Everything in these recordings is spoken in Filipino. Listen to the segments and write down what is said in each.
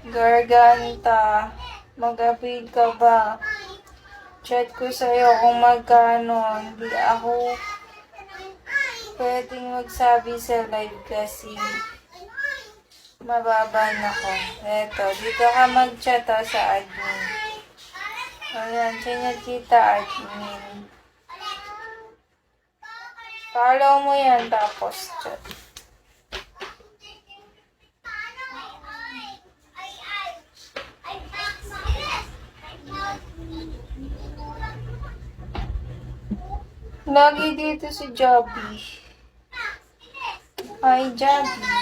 Garganta, mag-appeal ka ba? Chat ko sa'yo kung magkano. Hindi ako pwedeng magsabi sa live kasi mababan ako. Eto, dito ka mag-chat sa admin. Ayan, sinad kita admin. Follow mo yan tapos chat. Lagi dito si Jobby. Hi, Jobby.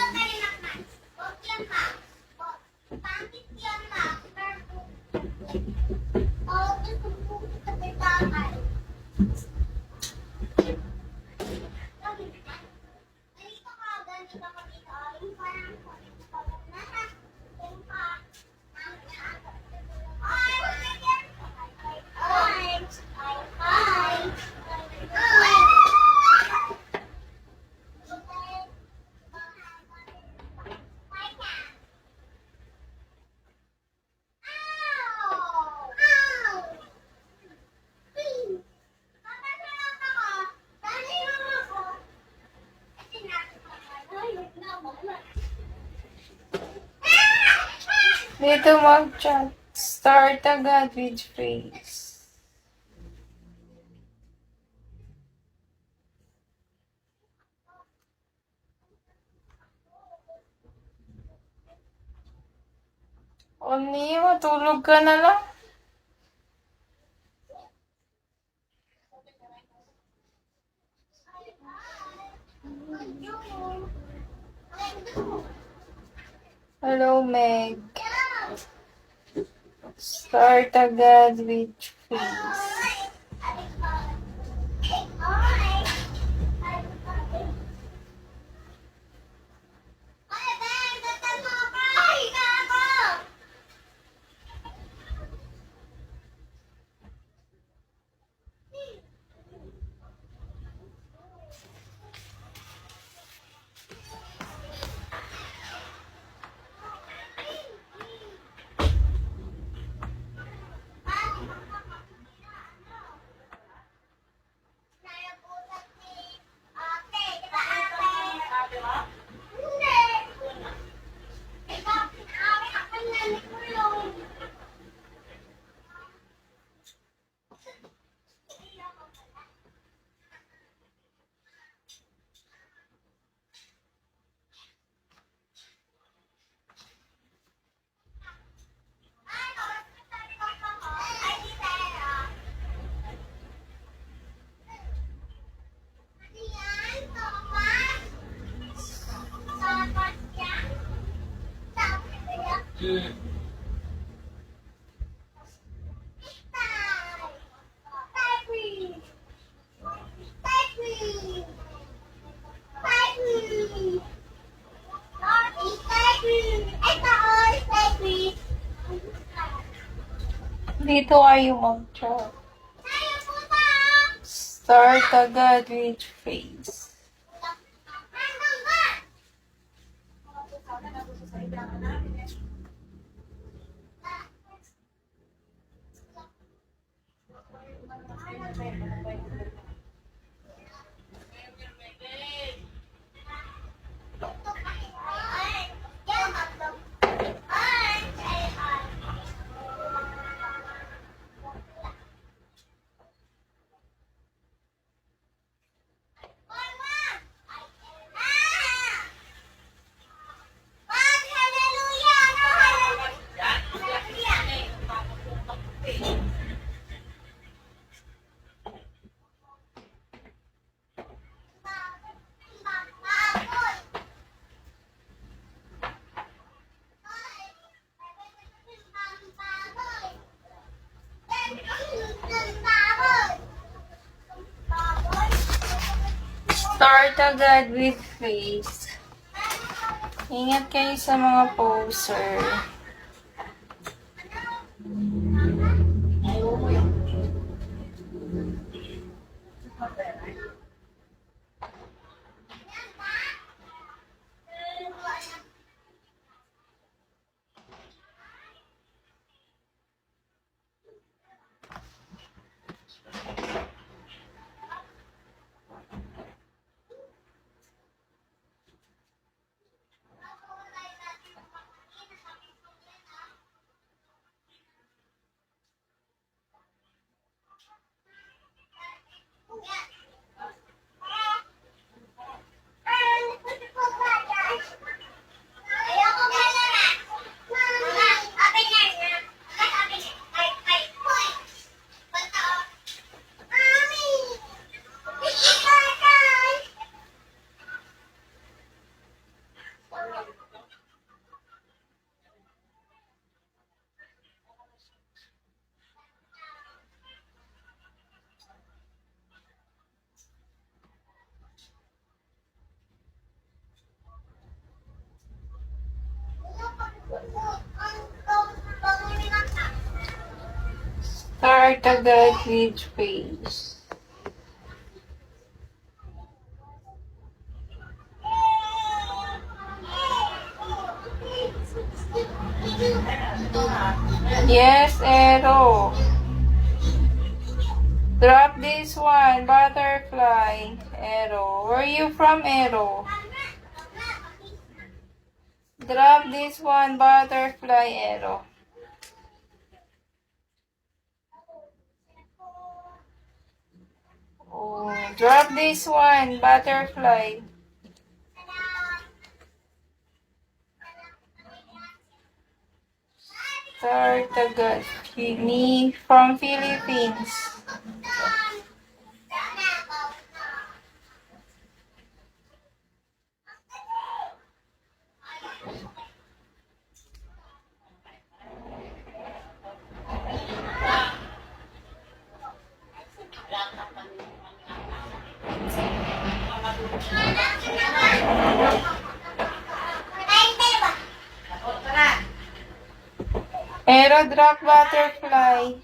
Dito mag-chat. Start agad with phrase. Only, matulog ka na lang. Hello, Meg. Start agad with phrase. Dito kayo mag-chat. Start agad with phrase. Start agad with face. Ingat kayo sa mga poser. Tartagal with face. Yes, Ero. Drop this one, butterfly. Ero. Where are you from, Ero? Drop this one, butterfly, Ero. Oh, drop this one, butterfly. Tartagal. Me from Philippines. Aerodrop butterfly.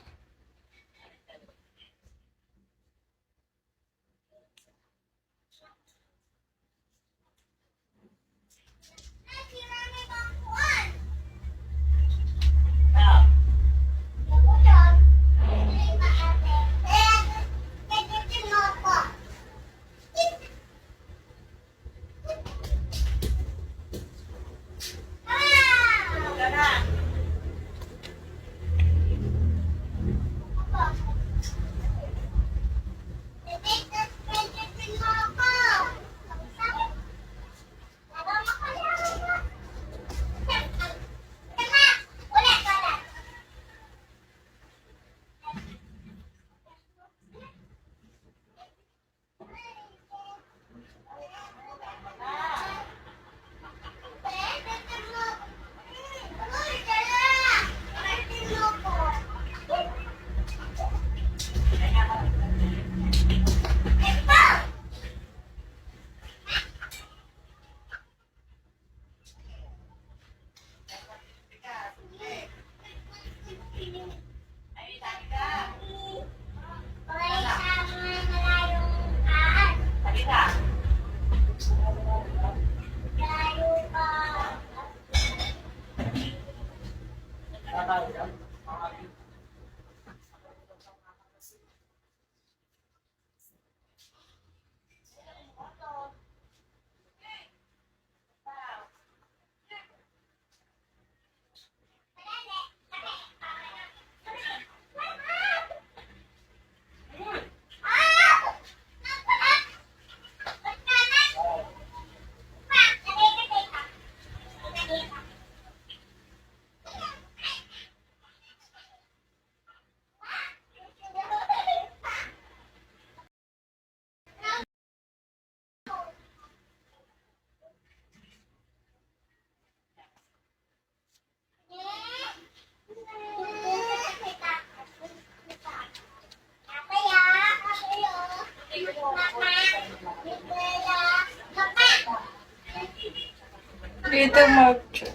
Dito mag-chat.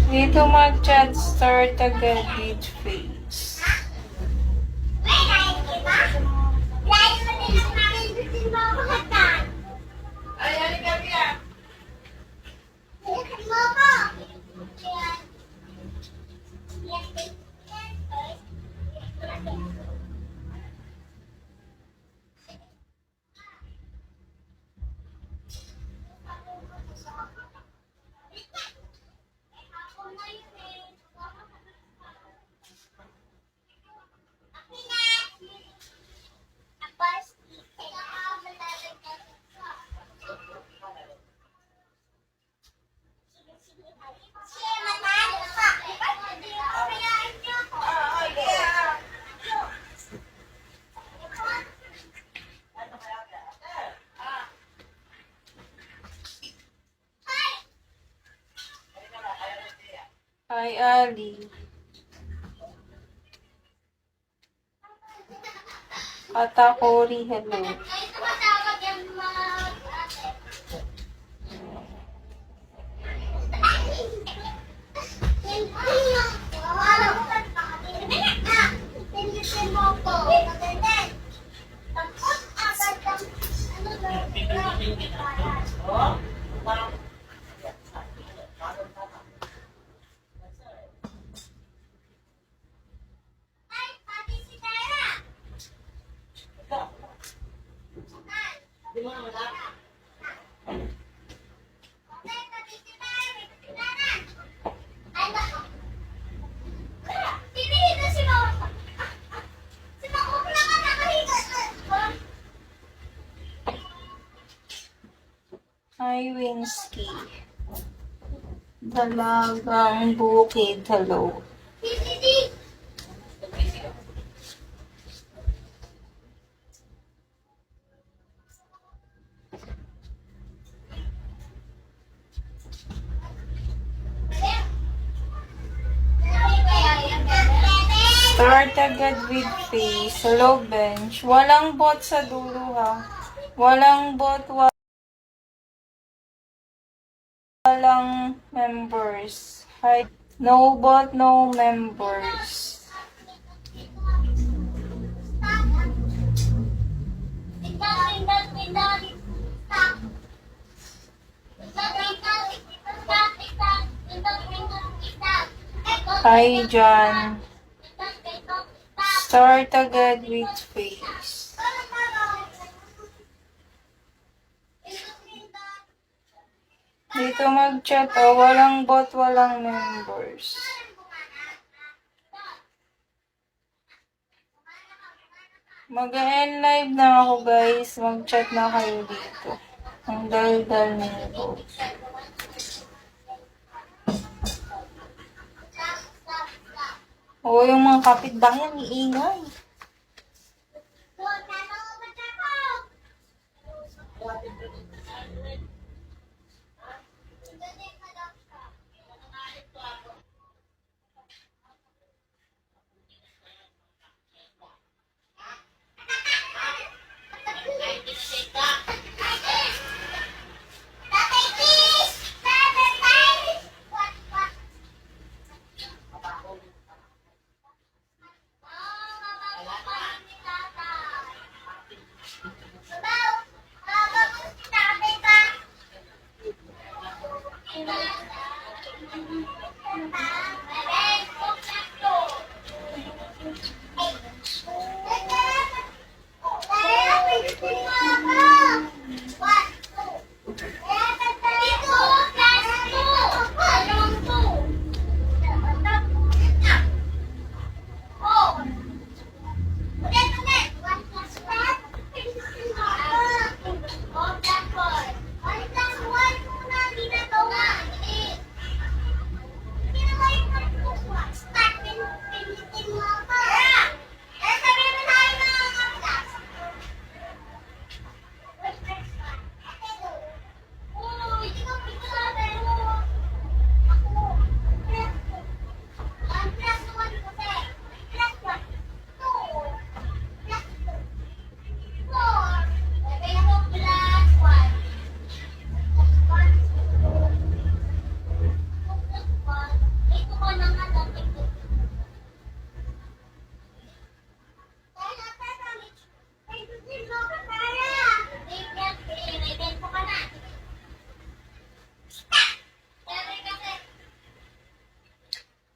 Dito mag-chat, start agad with face. Hi, Ali. Katakori, hello. Hi, Winsky. Dalagang bukid, hello. Start agad with face. Hello, bench. Walang bot sa dulo, ha? Walang bot, walang members. Hi. No bot, no members. Hi, John. Start agad with face. Dito mag-chat, oh. Walang bot, walang members. Mag-end live na ako, guys. Mag-chat na kayo dito. Ang dal-dal nito. Oo, yung mga kapitbahay, ang iingay.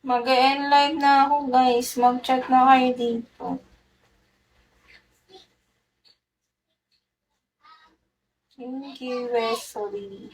Mag-end live na ako, guys. Mag-chat na kayo dito. Thank you, Wesley.